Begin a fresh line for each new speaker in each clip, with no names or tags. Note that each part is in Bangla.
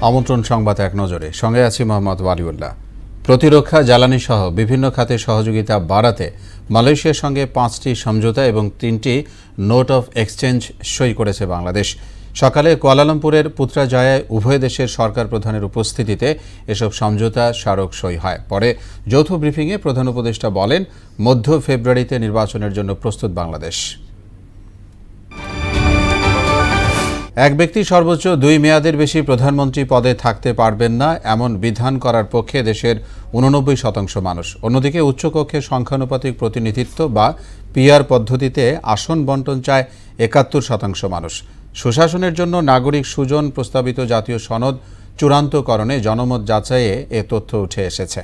আমন্ত্রণ সংবাদ এক নজরে, সঙ্গে আছি মোহাম্মদ ওয়ালিউল্লাহ। প্রতিরক্ষা, জ্বালানি সহ বিভিন্ন খাতে সহযোগিতা বাড়াতে মালয়েশিয়ার সঙ্গে 5টি সমঝোতা এবং 3টি নোট অফ এক্সচেঞ্জ সই করেছে বাংলাদেশ। সকালে কুয়ালালামপুরের পুত্রাজায়ায় উভয় দেশের সরকার প্রধানের উপস্থিতিতে এসব সমঝোতা স্মারক সই হয়। পরে যৌথ ব্রিফিংয়ে প্রধান উপদেষ্টা বলেন, মধ্য ফেব্রুয়ারিতে নির্বাচনের জন্য প্রস্তুত বাংলাদেশ। এক ব্যক্তি সর্বোচ্চ 2 মেয়াদের বেশি প্রধানমন্ত্রী পদে থাকতে পারবেন না, এমন বিধান করার পক্ষে দেশের 89% মানুষ। অন্যদিকে উচ্চকক্ষে সংখ্যানুপাতিক প্রতিনিধিত্ব বা পিআর পদ্ধতিতে আসন বন্টন চায় 71% মানুষ। সুশাসনের জন্য নাগরিক সুজন প্রস্তাবিত জাতীয় সনদ চূড়ান্তকরণে জনমত যাচাইয়ে এ তথ্য উঠে এসেছে।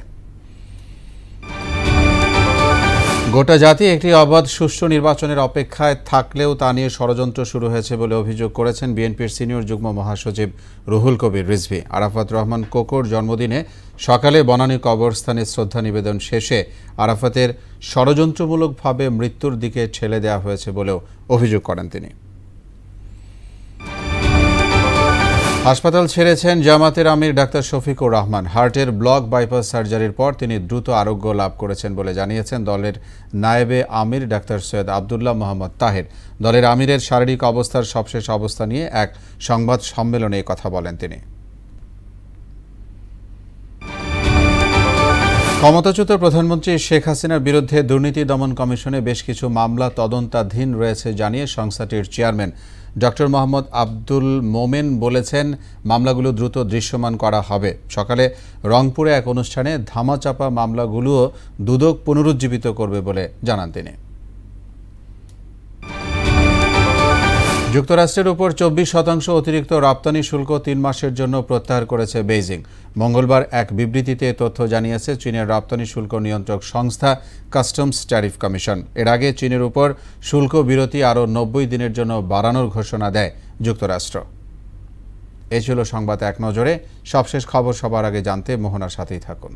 গোটা জাতি একটি অবাধ সুষ্ঠু নির্বাচনের অপেক্ষায় থাকলেও তা নিয়ে ষড়যন্ত্র শুরু হয়েছে বলে অভিযোগ করেছেন বিএনপির সিনিয়র যুগ্ম মহাসচিব রুহুল কবির রিজভী। আরাফাত রহমান কোকোর জন্মদিনে সকালে বনানী কবরস্থানে শ্রদ্ধা নিবেদন শেষে আরাফাতের ষড়যন্ত্রমূলকভাবে মৃত্যুর দিকে ঠেলে দেওয়া হয়েছে বলেও অভিযোগ করেন তিনি। হাসপাতাল ছেড়েছেন জামাতের আমির ডাক্তার শফিকুর রহমান। হার্টের ব্লক বাইপাস সার্জারির পর তিনি দ্রুত আরোগ্য লাভ করেছেন বলে জানিয়েছেন দলের নায়েবে আমির ডাক্তার সৈয়দ আবদুল্লাহ মোহাম্মদ তাহের। দলের আমিরের শারীরিক অবস্থার সবশেষ অবস্থা নিয়ে এক সংবাদ সম্মেলনে কথা বলেন তিনি। ক্ষমতাচ্যুত প্রধানমন্ত্রী শেখ হাসিনার বিরুদ্ধে দুর্নীতি দমন কমিশনে বেশ কিছু মামলা তদন্তাধীন রয়েছে জানিয়ে সংস্থাটির চেয়ারম্যান ডক্টর মোহাম্মদ আব্দুল মোমেন বলেছেন, মামলাগুলো দ্রুত দৃশ্যমান করা হবে। সকালে রংপুরে এক অনুষ্ঠানে ধামাচাপা মামলাগুলোও দুদক পুনরুজ্জীবিত করবে বলে জানান তিনি। যুক্তরাষ্ট্রের উপর 24% অতিরিক্ত রপ্তানি শুল্ক 3 মাসের জন্য প্রত্যাহার করেছে বেইজিং। মঙ্গলবার এক বিবৃতিতে তথ্য জানিয়েছে চীনের রপ্তানি শুল্ক নিয়ন্ত্রক সংস্থা কাস্টমস ট্যারিফ কমিশন। এর আগে চীনের উপর শুল্ক বিরতি আরও 90 দিনের জন্য বাড়ানোর ঘোষণা দেয় যুক্তরাষ্ট্র। এ ছিল সংবাদ এক নজরে। সবশেষ খবর সবার আগে জানতে মোহনার সাথেই থাকুন।